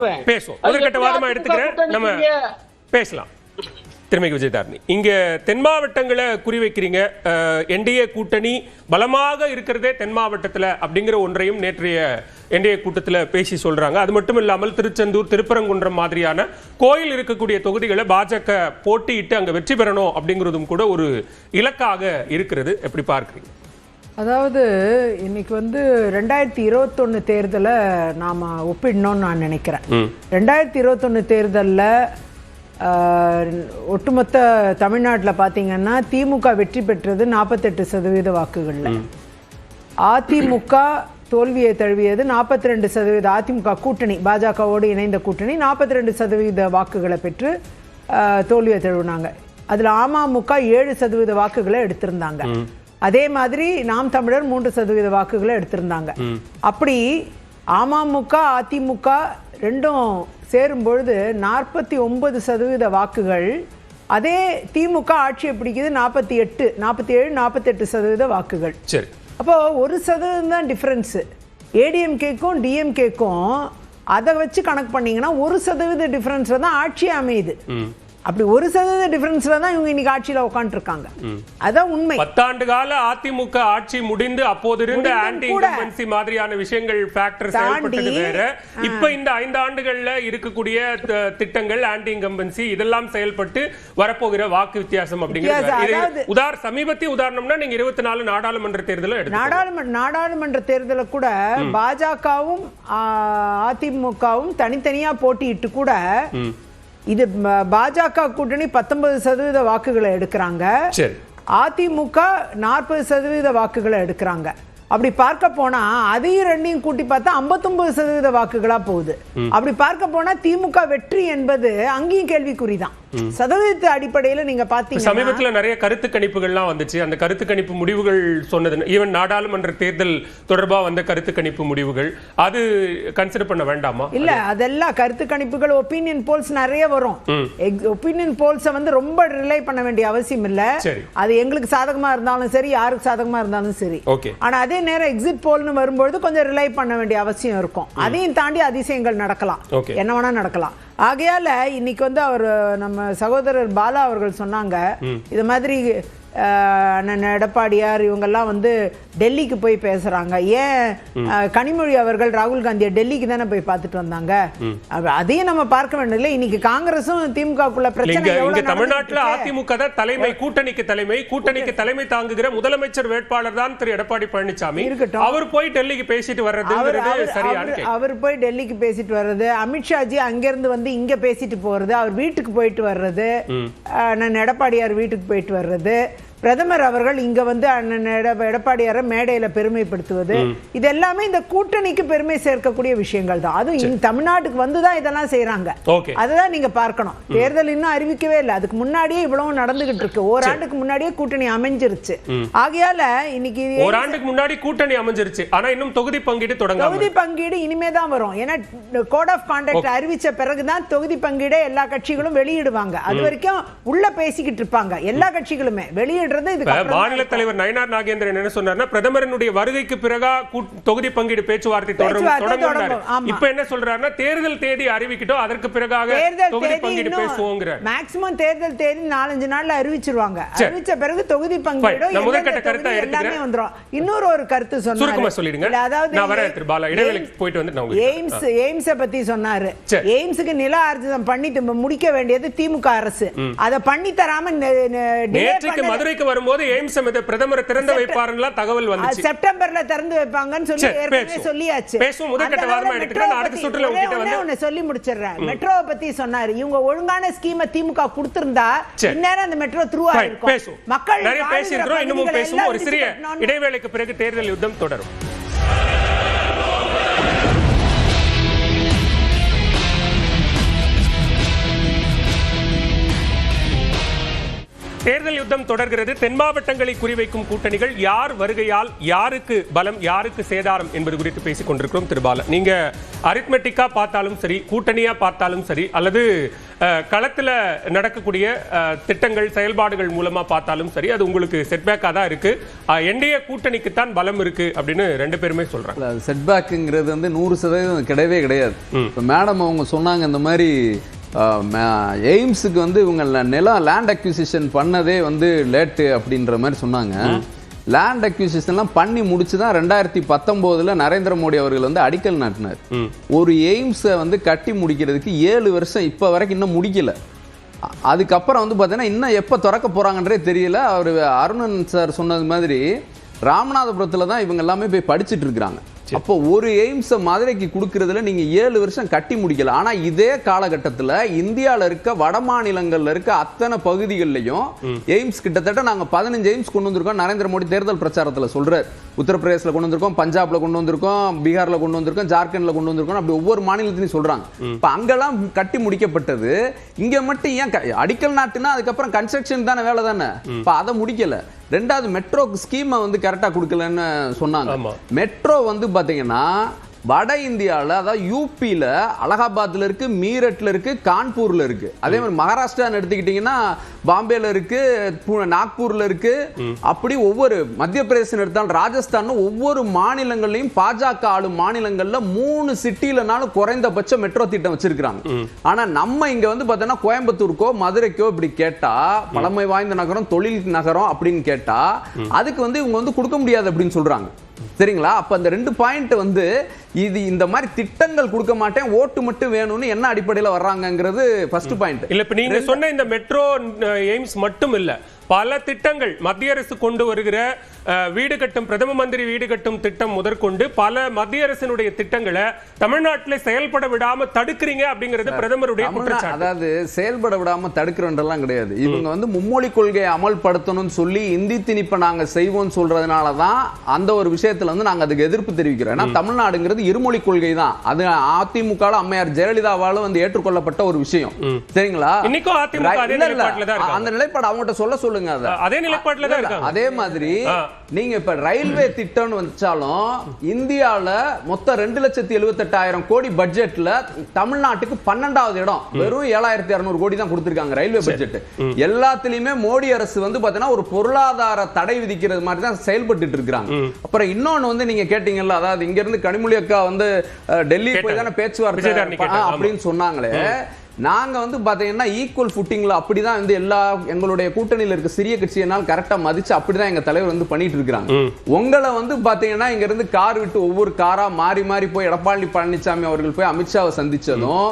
பேசுவோம். முதற்கட்ட வாதமா எடுத்துக்கிறேன், நம்ம பேசலாம். திருமிகு விஜயதாரணி, இங்க தென் மாவட்டங்களை குறிவைக்கிறீங்க. என்டிஏ கூட்டணி பலமாக இருக்கிறதே தென் மாவட்டத்தில் அப்படிங்கிற ஒன்றையும் நேற்றைய என்டிஏ கூட்டத்தில் பேசி சொல்றாங்க. அது மட்டும் இல்லாமல் திருச்செந்தூர், திருப்பரங்குன்றம் மாதிரியான கோயில் இருக்கக்கூடிய தொகுதிகளை பாஜக போட்டியிட்டு அங்க வெற்றி பெறணும் அப்படிங்கிறதும் கூட ஒரு இலக்காக இருக்கிறது. எப்படி பார்க்குறீங்க? அதாவது இன்னைக்கு 2021 தேர்தலை நாம் ஒப்பிடணும்னு நான் நினைக்கிறேன். 2021 தேர்தலில் ஒட்டுமொத்த தமிழ்நாட்டில் பார்த்தீங்கன்னா திமுக வெற்றி பெற்றது 48% வாக்குகளில். அதிமுக தோல்வியை தழுவியது 42%. அதிமுக கூட்டணி, பாஜகவோடு இணைந்த கூட்டணி 42% வாக்குகளை பெற்று தோல்வியை தழுவினாங்க. அதில் அமமுக 7% வாக்குகளை எடுத்திருந்தாங்க. அதே மாதிரி நாம் தமிழர் 3% வாக்குகளை எடுத்திருந்தாங்க. அப்படி அமமுக அதிமுக ரெண்டும் சேரும் பொழுது 49% வாக்குகள். அதே திமுக ஆட்சியை பிடிக்குது 47-48% வாக்குகள். அப்போ 1% தான் டிஃபரன்ஸ். ஏடிஎம்கேக்கும் டிஎம்கேக்கும் அதை வச்சு கணக்கு பண்ணீங்கன்னா 1% டிஃபரன்ஸ்ல தான் ஆட்சி அமையுது. அப்படி 1% டிஃபரன்ஸ்ல தான் இவங்க இன்னைக்கு ஆட்சியில உட்கார்ந்து இருக்காங்க. அதான் உண்மை. 10 ஆண்டு கால அதிமுக ஆட்சி முடிந்து அப்போது இருந்த ஆன்டி இன்கம்பன்சி மாதிரியான விஷயங்கள் ஃபேக்டர் செயல்பட்டது வேற. இப்ப இந்த 5 ஆண்டுகள்ல இருக்கக்கூடிய திட்டங்கள் ஆன்டி இன்கம்பன்சி இதெல்லாம் செயல்பட்டு வரப்போகிற வாக்கு வித்தியாசம் அப்படிங்கிறது சமீபத்திய உதாரணம்னா நீங்க 24 நாடாளுமன்ற தேர்தல எடுத்து நாடாளுமன்ற தேர்தல கூட பாஜகவும் அதிமுகவும் தனித்தனியா போட்டியிட்டு கூட இது பாஜக கூட்டணி 19% வாக்குகளை எடுக்கிறாங்க, அதிமுக 40% வாக்குகளை எடுக்கிறாங்க. அப்படி பார்க்க போனா அதையும் ரெண்டையும் கூட்டி பார்த்தா 59% வாக்குகளா போகுது. அப்படி பார்க்க போனா திமுக வெற்றி என்பது அங்கேயும் கேள்விக்குறிதான். சதவீத அடிப்படையில் நீங்க பாத்தீங்க, சமீபத்தில் நிறைய கருத்து கணிப்புகள்லாம் வந்துச்சு. அந்த கருத்து கணிப்பு முடிவுகள் சொன்னது, ஈவன் நாடாளுமன்ற தேர்தல் தொடர்பா வந்த கருத்து கணிப்பு முடிவுகள், அது கன்சிடர் பண்ண வேண்டாமா? இல்ல, அதெல்லாம் கருத்து கணிப்புகள், ஒப்பீனியன் போல்ஸ் நிறைய வரும். ஒப்பீனியன் போல்ஸை ரொம்ப ரிலை பண்ண வேண்டிய அவசியம் இல்ல. அது எங்களுக்கு சாதகமா இருந்தாலும் சரி, யாருக்கு சாதகமா இருந்தாலும் சரி. ஆனா அதே நேரம் எக்ஸிட் போல்னு வரும்போது கொஞ்சம் ரிலை பண்ண வேண்டிய அவசியம் இருக்கும். அதையும் தாண்டி அதிசயங்கள் நடக்கலாம், என்ன வேணா நடக்கலாம். ஆகையால இன்னைக்கு அவர் நம்ம சகோதரர் பாலா அவர்கள் சொன்னாங்க, இது மாதிரி அண்ணன் எடப்பாடியார் இவங்கெல்லாம் டெல்லிக்கு போய் பேசுறாங்க. ஏன் கனிமொழி அவர்கள் ராகுல் காந்தியை டெல்லிக்கு தானே போய் பார்த்துட்டு வந்தாங்க, அதையும் நம்ம பார்க்க வேண்டிய இல்லை. இன்னைக்கு காங்கிரஸும் திமுகக்குள்ள பிரச்சனை. தமிழ்நாட்டில் அதிமுக தான் தலைமை, கூட்டணிக்கு தலைமை தாங்குகிற முதலமைச்சர் வேட்பாளர் தான் திரு எடப்பாடி பழனிசாமி. இருக்கட்டும், அவர் போய் டெல்லிக்கு பேசிட்டு வர்றது, அவர் போய் டெல்லிக்கு பேசிட்டு வர்றது, அமித்ஷாஜி அங்கிருந்து இங்க பேசிட்டு போறது, அவர் வீட்டுக்கு போயிட்டு வர்றது, நான் எடப்பாடியார் வீட்டுக்கு போயிட்டு வர்றது, பிரதமர் அவர்கள் இங்க எடப்பாடியார மேடையில பெருமைப்படுத்துவது, இது எல்லாமே இந்த கூட்டணிக்கு பெருமை சேர்க்கக்கூடிய விஷயங்கள் தான். அதுவும் தமிழ்நாட்டுக்கு வந்துதான் இதெல்லாம் செய்யறாங்க. அதுதான் நீங்க பார்க்கணும். தேர்தல் இன்னும் அறிவிக்கவே இல்லை, அதுக்கு முன்னாடியே இவ்வளவு நடந்துகிட்டு இருக்கு. ஓராண்டுக்கு முன்னாடியே கூட்டணி அமைஞ்சிருச்சு. ஆகையால இன்னைக்கு ஓராண்டுக்கு முன்னாடி கூட்டணி அமைஞ்சிருச்சு, ஆனா இன்னும் தொகுதி பங்கீடு தொகுதி பங்கீடு இனிமே தான் வரும். ஏன்னா கோட் ஆஃப் கான்டக்ட் அறிவிச்ச பிறகுதான் தொகுதி பங்கீடு எல்லா கட்சிகளும் வெளியிடுவாங்க. அது வரைக்கும் உள்ள பேசிக்கிட்டு இருப்பாங்க எல்லா கட்சிகளுமே. வெளியிட மாநில தலைவர் நயினார் நாகேந்திரன் என்ன சொன்னார்னா, பிரதமரனுடைய வருகைக்கு பிறகு தொகுதி பங்கீடு பேச்சுவார்த்தை தொடரும். இப்ப என்ன சொல்றாருன்னா, தேர்தல் தேதி அறிவிக்கட்டும், அதற்கு பிறகாக தொகுதி பங்கீடு பேசுவோங்கிறார். மேக்ஸிமம் தேர்தல் தேதி 4-5 நாள்ல அறிவிச்சிருவாங்க. அறிவிச்ச பிறகு தொகுதி பங்கீடு முதற்கட்ட கருத்தா எல்லாமே வந்துரும். இன்னொரு கருத்து சொன்னாரு, சுருக்கமா சொல்லிடுங்க. அதாவது நான் வரேன் திரு பாலா, இடைவேளைக்கு போயிட்டு வந்து நான் எய்ம்ஸ் பத்தி சொன்னாரு. எய்ம்ஸ்க்கு நில ஆர்ஜிதம் பண்ணிட்டு முடிக்க வேண்டியது திமுக அரசு. அதை பண்ணி தராம நேற்றுக்கு மதுரைக்கு வரும்போது எய்ம்ஸ் பிரதமர் திறந்து வைப்பாருன்னு தகவல் வந்துச்சு. செப்டம்பர்ல திறந்து வைப்பாங்கன்னு சொல்லி ஏற்கனவே சொல்லியாச்சு. பேசுவோம், முதற்கட்ட வாரமா எடுத்துக்கலாம். அடுத்த சுற்றுல உங்ககிட்ட சொல்லி முடிச்சிடுறேன். மெட்ரோவை பத்தி சொன்னாரு. இவங்க ஒழுங்கான ஸ்கீமை திமுக கொடுத்திருந்தா இந்நேரம் அந்த மெட்ரோ த்ரூ ஆயிருக்கும். மக்கள் நிறைய பேசியிருக்கிறோம், இன்னமும் பேசுவோம். ஒரு சிறிய இடைவேளைக்கு பிறகு தேர்தல் யுத்தம் தொடரும். தேர்தல் யுத்தம் தொடர்கிறது. தென் மாவட்டங்களை குறிவைக்கும் கூட்டணிகள் யார் வருகையால் யாருக்கு பலம், யாருக்கு சேதாரம் என்பது குறித்து பேசிக் கொண்டிருக்கிறோம். திருபால, நீங்க அரித்மெட்டிக்கா பார்த்தாலும் சரி, கூட்டணியா பார்த்தாலும் சரி, அல்லது களத்துல நடக்கக்கூடிய திட்டங்கள் செயல்பாடுகள் மூலமா பார்த்தாலும் சரி, அது உங்களுக்கு செட்பேக்கா தான் இருக்கு. என்டிஏ கூட்டணிக்கு தான் பலம் இருக்கு அப்படின்னு ரெண்டு பேருமே சொல்றாங்க. செட்பேக்குங்கிறது வந்து 100% கிடையவே கிடையாது. மேடம் அவங்க சொன்னாங்க இந்த மாதிரி எய்ம்ஸுக்கு வந்து இவங்க நிலம் லேண்ட் அக்விசிஷன் பண்ணதே வந்து லேட்டு அப்படின்ற மாதிரி சொன்னாங்க. லேண்ட் அக்விசிஷன்லாம் பண்ணி முடிச்சு தான் 2019 நரேந்திர மோடி அவர்கள் வந்து அடிக்கல் நாட்டினார். ஒரு எய்ம்ஸை வந்து கட்டி முடிக்கிறதுக்கு 7 வருஷம் இப்போ வரைக்கும் இன்னும் முடிக்கல. அதுக்கப்புறம் வந்து பார்த்தீங்கன்னா இன்னும் எப்போ திறக்க போகிறாங்கன்றே தெரியல. அவர் அருணன் சார் சொன்னது மாதிரி ராமநாதபுரத்தில் தான் இவங்க எல்லாமே போய் படிச்சுட்டு இருக்கிறாங்க. அப்போ ஒரு எய்ம்ஸை மதுரைக்கு கொடுக்கறதுல நீங்க 7 வருஷம் கட்டி முடிக்கல. ஆனா இதே காலகட்டத்தில் இந்தியாவில் இருக்க வட மாநிலங்கள்ல இருக்க அத்தனை பகுதிகளிலையும் எய்ம்ஸ் கிட்டத்தட்ட நாங்க 15 எய்ம்ஸ் கொண்டு வந்திருக்கோம். நரேந்திர மோடி தேர்தல் பிரச்சாரத்தில் சொல்றாரு. உத்தரப்பிரதேசல கொண்டு வந்திருக்கோம், பஞ்சாப்ல கொண்டு வந்திருக்கோம், பீகார்ல கொண்டு வந்திருக்கோம், ஜார்க்கண்ட்ல கொண்டு வந்திருக்கோம். அப்படி ஒவ்வொரு மாநிலத்திலையும் சொல்றாங்க. இப்ப அங்கெல்லாம் கட்டி முடிக்கப்பட்டது. இங்க மட்டும் ஏன் அடிக்கல் நாட்டுனா அதுக்கப்புறம் கன்ஸ்ட்ரக்ஷன் தானே வேலை தானே. இப்ப அதை முடிக்கல. ரெண்டாவது மெட்ரோ ஸ்கீமை வந்து கரெக்டா கொடுக்கலன்னு சொன்னாங்க. மெட்ரோ வந்து பாத்தீங்கன்னா வட இந்தியாவில், அதாவது யூபியில் அலகாபாத்ல இருக்கு, மீரட்ல இருக்கு, கான்பூர்ல இருக்கு. அதே மாதிரி மகாராஷ்டிரான்னு எடுத்துக்கிட்டீங்கன்னா பாம்பேல இருக்கு, நாக்பூர்ல இருக்கு. அப்படி ஒவ்வொரு மத்திய பிரதேசம் எடுத்தாலும் ராஜஸ்தான், ஒவ்வொரு மாநிலங்களையும் பாஜக ஆளும் மாநிலங்கள்ல 3 சிட்டிலனாலும் குறைந்தபட்ச மெட்ரோ திட்டம் வச்சிருக்காங்க. ஆனா நம்ம இங்க வந்து பார்த்தோன்னா கோயம்புத்தூருக்கோ மதுரைக்கோ இப்படி கேட்டா, பழமை வாய்ந்த நகரம், தொழில் நகரம் அப்படின்னு கேட்டா அதுக்கு வந்து இவங்க வந்து கொடுக்க முடியாது அப்படின்னு சொல்றாங்க. சரிங்களா? அப்ப அந்த 2 பாயிண்ட் வந்து இது இந்த மாதிரி திட்டங்கள் கொடுக்க மாட்டேன், ஓட்டு மட்டும் வேணும்னு என்ன அடிப்படையில் வர்றாங்கங்கிறது ஃபர்ஸ்ட் பாயிண்ட். இல்ல, இப்ப நீங்க சொன்ன இந்த மெட்ரோ எய்ம்ஸ் மட்டும் இல்ல, பல திட்டங்கள் மத்திய அரசு கொண்டு வருகிற வீடு கட்டும், பிரதம மந்திரி வீடு கட்டும் திட்டம் முதற்கொண்டு பல மத்திய அரசினுடைய திட்டங்களை தமிழ்நாட்டில் செயல்பட விடாம தடுக்கிறீங்க அப்படிங்கிறது பிரதமருடைய குற்றச்சாட்டு. அதாவது செயல்பட விடாம தடுக்கிறோன்றலாம் கிடையாது. இவங்க வந்து மும்மொழி கொள்கையை அமல்படுத்தணும்னு சொல்லி இந்தி திணிப்பை நாங்க செய்வோம் சொல்றதுனால தான் அந்த ஒரு விஷயத்துல வந்து நாங்க அதுக்கு எதிர்ப்பு தெரிவிக்கிறோம். ஏன்னா தமிழ்நாடுங்கிறது இருமொழி கொள்கை தான். அது அதிமுக அம்மையார் ஜெயலலிதாவால வந்து ஏற்றுக்கொள்ளப்பட்ட ஒரு விஷயம். சரிங்களா? இன்னைக்கும் அதிமுக அதே நிலைப்பாட்டுல தான் இருக்கு. அந்த நிலைப்பாடு அவங்ககிட்ட சொல்லுங்க. அதே நிலைப்பாட்டுல தான் இருக்காங்க. அதே மாதிரி நீங்க இப்ப ரயில்வே திட்டம் வச்சாலும் இந்தியால மொத்தம் 2,78,000 கோடி பட்ஜெட்ல தமிழ்நாட்டுக்கு 12வது இடம். வெறும் 7,200 கோடி தான் கொடுத்திருக்காங்க ரயில்வே பட்ஜெட். எல்லாத்துலயுமே மோடி அரசு வந்து பாத்தீங்கன்னா ஒரு பொருளாதார தடை விதிக்கிறது மாதிரி தான் செயல்பட்டு இருக்காங்க. அப்புறம் இன்னொன்னு வந்து நீங்க கேட்டீங்கல்ல, அதாவது இங்க இருந்து கனிமொழி அக்கா வந்து டெல்லி போய் தானே பேச்சுவார்த்தை அப்படின்னு சொன்னாங்களே. நாங்க வந்து பாத்தீங்கன்னா ஈக்குவல் ஃபுட்டிங்ல அப்படிதான் வந்து எல்லா எங்களுடைய கூட்டணியில இருக்க சிறிய கட்சியினால் கரெக்டா மதிச்சு அப்படிதான் எங்க தலைவர் வந்து பண்ணிட்டு இருக்காங்க. உங்களை வந்து பாத்தீங்கன்னா இங்க இருந்து கார் விட்டு ஒவ்வொரு காரா மாறி மாறி போய் எடப்பாடி பழனிசாமி அவர்கள் போய் அமித்ஷாவை சந்திச்சதும்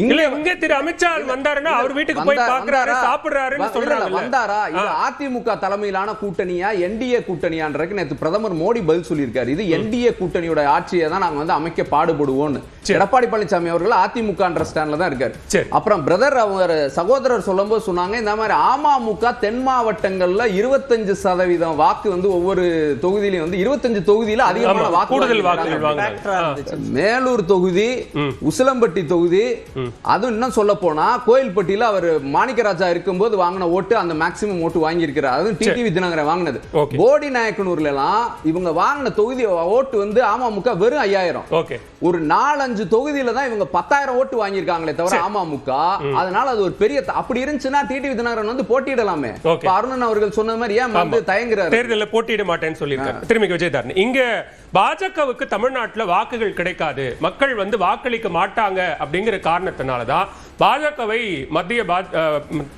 இங்க திரு அமித்ஷா வந்தாருன்னா அவர் வீட்டுக்கு போய் பார்க்கறாரு, சாப்பிடுறாருன்னு சொல்றாங்க. வந்தாரா? இது அதிமுக தலைமையிலான கூட்டணியா என்டிஏ கூட்டணியான்றதுக்கு நேத்து பிரதமர் மோடி பதில் சொல்லியிருக்காரு. இது என்டிஏ கூட்டணியோட ஆட்சியை தான் நாங்க வந்து அமைக்க பாடுபடுவோம்னு. எடப்பாடி பழனிசாமி அவர்கள் அதிமுக ஸ்டாண்ட்ல தான் இருக்காரு. அப்புறம் பிரதர் அவர் சகோதரர் சொல்லும்போது சொன்னாங்க, இந்த மாதிரி அமமுக தென் மாவட்டங்கள்ல 25% வாக்கு வந்து ஒவ்வொரு தொகுதியிலும் வந்து 25 தொகுதியில அதிகமான வாக்கு. மேலூர் தொகுதி, உசிலம்பட்டி தொகுதி, அதுவும் இன்னும் சொல்ல போனா கோயில்பட்டியில அவர் மாணிக்கராஜா இருக்கும்போது வாங்கின ஓட்டு அந்த மேக்சிமம் ஓட்டு வாங்கி இருக்கிறார். அதுவும் டிடிவி தினகரன் வாங்கினது. போடி நாயக்கனூர்ல எல்லாம் இவங்க வாங்கின தொகுதி ஓட்டு வந்து அமமுக வெறும் 5000. ஒரு 4-5 தொகுதியில தான் இவங்க 10,000 ஓட்டு வாங்கியிருக்காங்களே தவிர அமமுக. அதனால அது ஒரு பெரிய அப்படி இருந்துச்சுன்னா டிடிவி தினகரன் வந்து போட்டியிடலாமே. அருணன் அவர்கள் சொன்ன மாதிரி ஏன் வந்து தயங்குறாரு? தேர்தலில் போட்டியிட மாட்டேன்னு சொல்லியிருக்காரு திருமிகு விஜயதாரணி. இங்க பாஜகவுக்கு தமிழ்நாட்டில் வாக்குகள் கிடைக்காது, மக்கள் வந்து வாக்களிக்க மாட்டாங்க அப்படிங்கிற காரணத்தினாலதான் பாஜகவை மத்திய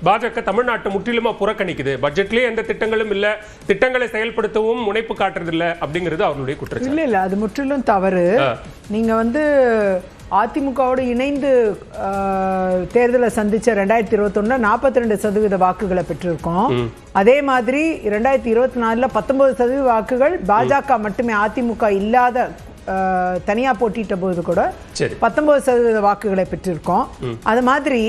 பாஜக தமிழ்நாட்டை முற்றிலுமா புறக்கணிக்குது. பட்ஜெட்லயே எந்த திட்டங்களும் இல்ல, திட்டங்களை செயல்படுத்தவும் முனைப்பு காட்டுறது இல்ல அப்படிங்கிறது அவர்களுடைய குற்றச்சாட்டு. இல்ல அது முற்றிலும் தவறு. நீங்க வந்து அதிமுகவோடு இணைந்து தேர்தலை சந்திச்ச 2021 42% வாக்குகளை பெற்றிருக்கோம். அதே மாதிரி 2024 19% வாக்குகள் பாஜக மட்டுமே, அதிமுக இல்லாத தனியா போட்டிட்ட போது கூட 19% வாக்குகளை பெற்றிருக்கோம். அது மாதிரி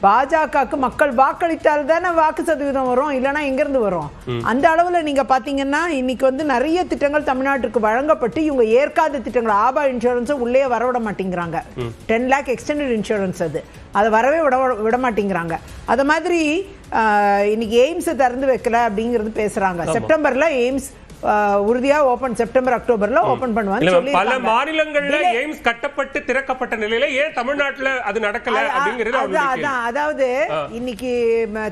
பாஜகவுக்கு மக்கள் வாக்களித்தால் தானே வாக்கு சதவீதம் வரும், இல்லைன்னா எங்கிருந்து வரும்? அந்த அளவுல நீங்க பாத்தீங்கன்னா இன்னைக்கு வந்து நிறைய திட்டங்கள் தமிழ்நாட்டுக்கு வழங்கப்பட்டு இவங்க ஏற்காத திட்டங்கள், ஆபா இன்சூரன்ஸ் உள்ளே வரவிட மாட்டேங்கிறாங்க. 10 lakh எக்ஸ்டெண்டட் இன்சூரன்ஸ் அதை வரவே விட மாட்டேங்கிறாங்க. அது மாதிரி இன்னைக்கு எய்ம்ஸ் திறந்து வைக்கல அப்படிங்கிறது பேசுறாங்க. செப்டம்பர்ல எய்ம்ஸ் உறுதியா ஓபன், செப்டம்பர் அக்டோபர்ல ஓபன் பண்ணுவாங்க. பல மாநிலங்கள்ல எய்ம்ஸ் கட்டப்பட்டு திறக்கப்பட்ட நிலையில ஏன் தமிழ்நாட்டுல அது நடக்கல அப்படிங்கிறது அதாவது இன்னைக்கு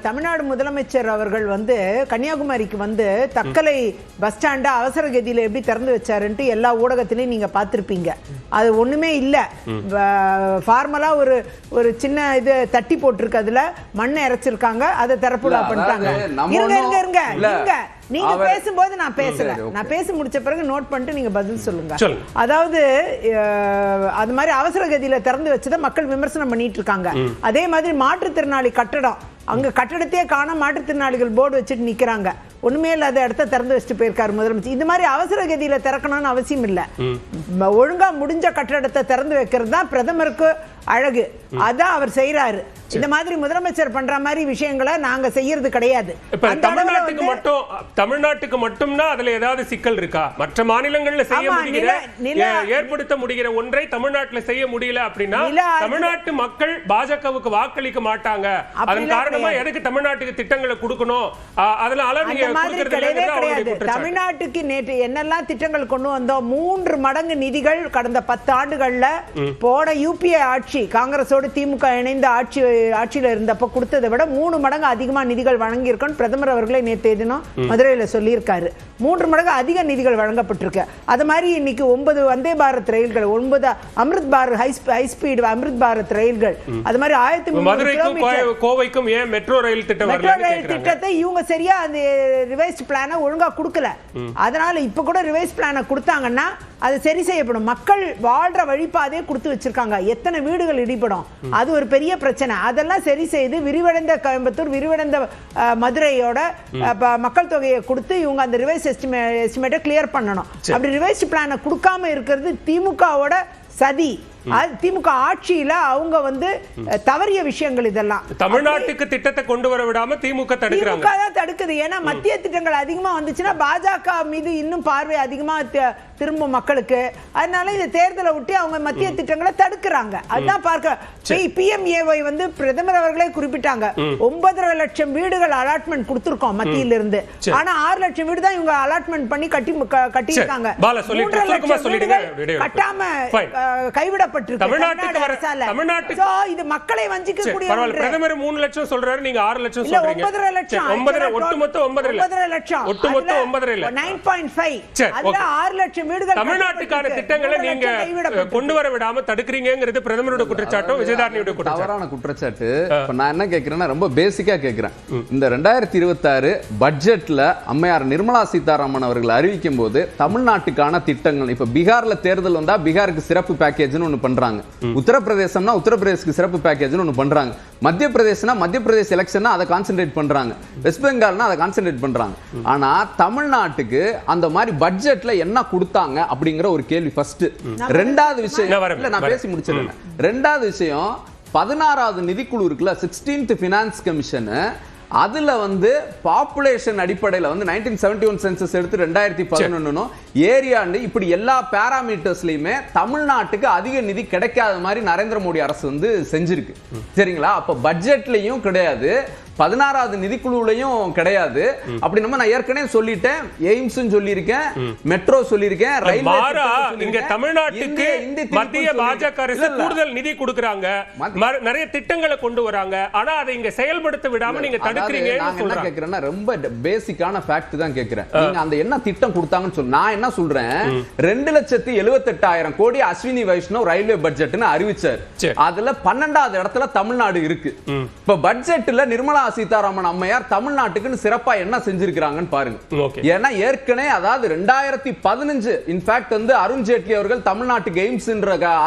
தமிழ்நாடு முதலமைச்சர் அவர்கள் வந்து கன்னியாகுமரிக்கு வந்து தக்கலை பஸ் ஸ்டாண்ட அவசர கதியில எப்படி திறந்து வச்சாருன்ட்டு எல்லா ஊடகத்திலையும் நீங்க பார்த்திருப்பீங்க. அது ஒண்ணுமே இல்ல, ஃபார்மலா ஒரு சின்ன இது தட்டி போட்டிருக்கு, அதுல மண்ணை இறைச்சிருக்காங்க, அதை திறப்புலா பண்ணிட்டாங்க. இருங்க நீங்க பேசும்போது நான் பேசல, நான் பேசி முடிச்ச பிறகு நோட் பண்ணிட்டு நீங்க பதில் சொல்லுங்க. அதாவது அது மாதிரி அவசர கதியில திறந்து வச்சதை மக்கள் விமர்சனம் பண்ணிட்டு இருக்காங்க. அதே மாதிரி மாற்றுத்திறனாளி கட்டடம், அங்க கட்டடத்தையே காண, மாற்றுத்திறனாளிகள் போர்டு வச்சுட்டு நிக்கிறாங்க. ஒண்ணுமே இல்லாத இடத்த திறந்து வச்சுட்டு போயிருக்காரு முதலமைச்சர். இந்த மாதிரி அவசர கதியில திறக்கணும்னு அவசியம் இல்ல, ஒழுங்கா முடிஞ்ச கட்டடத்தை திறந்து வைக்கிறது தான் பிரதமருக்கு அழகு. அதான் அவர் செய்யறாரு. இந்த மாதிரி முதலமைச்சர் பண்ற மாதிரி விஷயங்களை நாங்க செய்யறது கிடையாது. தமிழ்நாட்டுக்கு மட்டும்னா அதுல ஏதாவது சிக்கல் இருக்கா? மற்ற மாநிலங்கள்ல செய்ய முடிகிற, ஏற்படுத்த முடிகிற ஒன்றை தமிழ்நாட்டுல செய்ய முடியல அப்படின்னா தமிழ்நாட்டு மக்கள் பாஜகவுக்கு வாக்களிக்க மாட்டாங்க. அதன் காரணமா எதுக்கு தமிழ்நாட்டுக்கு திட்டங்களை கொடுக்கணும்? அதனால நீங்க தமிழ்நாட்டுக்கு நேற்று என்னெல்லாம் திட்டங்கள் கொண்டு வந்தோம்? 3 மடங்கு நிதிகள் கடந்த 10 ஆண்டுகள்ல போன யூபிஏ ஆட்சி, காங்கிரஸோடு திமுக இணைந்த ஆட்சியில இருந்தப்ப கொடுத்ததை விட 3 மடங்கு அதிகமா நிதிகள் வழங்கி இருக்கணும். பிரதமர் அவர்களே நேற்று தினம் மதுரையில சொல்லியிருக்காரு. 3 மடங்கு அதிக நிதிகள் வழங்கப்பட்டிருக்கு. அது மாதிரி இன்னைக்கு 9 வந்தே பாரத் ரயில்கள், 9 அமிர்த் பாரத் ஹை ஸ்பீட் அமிர்த் பாரத் ரயில்கள், அது மாதிரி 1300 கோவைக்கும் ஏன் மெட்ரோ ரயில் திட்டத்தை இவங்க சரியா அந்த ரிவைஸ்ட் பிளானை ஒழுங்கா கொடுக்கல. அதனால இப்ப கூட ரிவைஸ் பிளானை கொடுத்தாங்கன்னா அது சரி செய்யப்படும். மக்கள் வாழ்ற வழிபாதையை கொடுத்து வச்சிருக்காங்க. எத்தனை வீடுகள் இடிபடும், அது ஒரு பெரிய பிரச்சனை. அதெல்லாம் சரி செய்து விரிவடைந்த கோயம்புத்தூர், விரிவடைந்த மதுரையோட மக்கள் தொகையை கொடுத்து இவங்க அந்த ரிவைஸ் எஸ்டிமேட்டை கிளியர் பண்ணணும். அப்படி ரிவைஸ் பிளானை கொடுக்காம இருக்கிறது திமுகவோட சதி. திமுக ஆட்சியில அவங்க வந்து தவறிய விஷயங்கள் இதெல்லாம். தமிழ்நாட்டுக்கு திட்டத்தை கொண்டு வர விடாம திமுக தடுக்குது. ஏன்னா மத்திய திட்டங்கள் அதிகமா வந்துச்சுன்னா பாஜக மீது இன்னும் பார்வை அதிகமா திரும்பும் மக்களுக்கு. அதனால இந்த தேர்தலை விட்டு அவங்க மத்திய திட்டங்களை தடுக்கிறாங்க. அதுதான் பார்க்க PMAY வந்து பிரதமர் அவர்களே குறிப்பிட்டாங்க. 9.5 லட்சம் வீடுகள் அலாட்மெண்ட் கொடுத்திருக்கோம் மத்தியில இருந்து. ஆனா 6 லட்சம் வீடு தான் இவங்க அலாட்மெண்ட் பண்ணி கட்டியிருக்காங்க. 3 லட்சம் வீடுகள் கட்டாம கைவிட இது மக்களை வஞ்சிக்கக்கூடிய. பிரதமர் 3 லட்சம் சொல்றாரு, நீங்க 6 லட்சம் சொல்றீங்க. 9.5 லட்சம், ஒட்டுமொத்த 9.5 லட்சம், ஒட்டுமொத்த 9.5 9.5. அதுல 6 லட்சம் வீடுகள் தமிழ்நாட்டுக்கான திட்டங்களை நீங்க கொண்டு வர விடாம தடுக்கிறீங்கிறது பிரதமரோட குற்றச்சாட்டும் விஜயதாரணியோட தவறான குற்றச்சாட்டு. நான் என்ன கேக்குறேன்னா ரொம்ப பேசிக்கா கேக்குறேன். இந்த 2026 பட்ஜெட்ல அம்மையார் நிர்மலா சீதாராமன் அவர்கள் அறிவிக்கும் போது தமிழ்நாட்டுக்கான திட்டங்கள், இப்ப பீகார்ல தேர்தல் வந்தா பீகாருக்கு சிறப்பு பேக்கேஜ்னு ஒன்னு பண்றாங்க, உத்தரப்பிரதேசம்னா உத்தரப்பிரதேசக்கு சிறப்பு பேக்கேஜ்னு ஒன்னு பண்றாங்க, மத்திய பிரதேசனா மத்திய பிரதேச எலெக்ஷன்னா அதை கான்சென்ட்ரேட் பண்றாங்க, வெஸ்ட் பெங்கால்னா அதை கான்சென்ட்ரேட் பண்றாங்க. ஆனா தமிழ்நாட்டுக்கு அந்த மாதிரி பட்ஜெட்ல என்ன கொடுத்தாங்க அப்படிங்கிற ஒரு கேள்வி ஃபர்ஸ்ட். ரெண்டாவது விஷயம், நான் பேசி முடிச்சிடுறேன். ரெண்டாவது விஷயம், 16வது நிதிக்குழு இருக்குல்ல, 16th ஃபினான்ஸ் கமிஷன், அதுல வந்து பாப்புலேஷன் அடிப்படையில் வந்து 1971 சென்சஸ் எடுத்து 2011 ஏரியா இப்படி எல்லா பாராமீட்டர்ஸ்லயுமே தமிழ்நாட்டுக்கு அதிக நிதி கிடைக்காத மாதிரி நரேந்திர மோடி அரசு வந்து செஞ்சிருக்கு. சரிங்களா? அப்ப பட்ஜெட்லயும் கிடையாது, 16வது நிதிக்குழுலையும் கிடையாது. அப்படி நம்ம நான் ஏற்கனவே சொல்லிட்டேன், எய்ம்ஸ் சொல்லியிருக்கேன், மெட்ரோ சொல்லியிருக்கேன், இங்க தமிழ்நாட்டுக்கு மத்திய பாஜக அரசு கூடுதல் நிதி கொடுக்கறாங்க, நிறைய திட்டங்களை கொண்டு வராங்க. ஆனா அதை இங்க செயல்படுத்த விடாம நீங்க தடுக்கிறீங்கன்னு சொல்றேன். கேக்குறேன்னா ரொம்ப பேசிக்கான ஃபேக்ட் தான் கேக்குறேன். நீங்க அந்த என்ன திட்டம் கொடுத்தாங்கன்னு சொல்லு. நான் என்ன சொல்றேன், 2,78,000 கோடி அஸ்வினி வைஷ்ணவ் ரயில்வே பட்ஜெட்னு அறிவிச்சார். அதுல 12வது இடத்துல தமிழ்நாடு இருக்கு. இப்ப பட்ஜெட்ல நிர்மலா சீதாராமன் அம்மையார் தமிழ்நாட்டுக்கு சிறப்பா என்ன செஞ்சிருக்காங்கன்னு பாருங்க. ஏன்னா ஏற்கனவே அதாவது 2015 இன்ஃபேக்ட் வந்து அருண் ஜேட்லி அவர்கள் தமிழ்நாட்டுக்கு எய்ம்ஸ்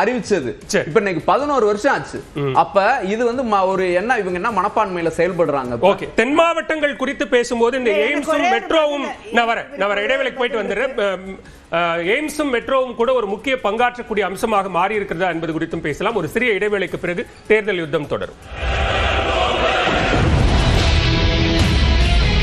அறிவிச்சது. இப்ப இன்னைக்கு 11 வருஷம் ஆச்சு. அப்ப இது வந்து ஒரு என்ன இவங்க என்ன மனப்பான்மையில செயல்படுறாங்க. ஓகே, தென் மாவட்டங்கள் குறித்து பேசும்போது இந்த எய்ம்ஸும் மெட்ரோவும் நான் வர இடைவேளைக்கு போயிட்டு வந்துடுறேன். எய்ம்ஸும் மெட்ரோவும் கூட ஒரு முக்கிய பங்காற்றக்கூடிய அம்சமாக மாறி இருக்கிறதா என்பது குறித்தும் பேசலாம். ஒரு சிறிய இடைவேளைக்கு பிறகு தேர்தல் யுத்தம் தொடரும்.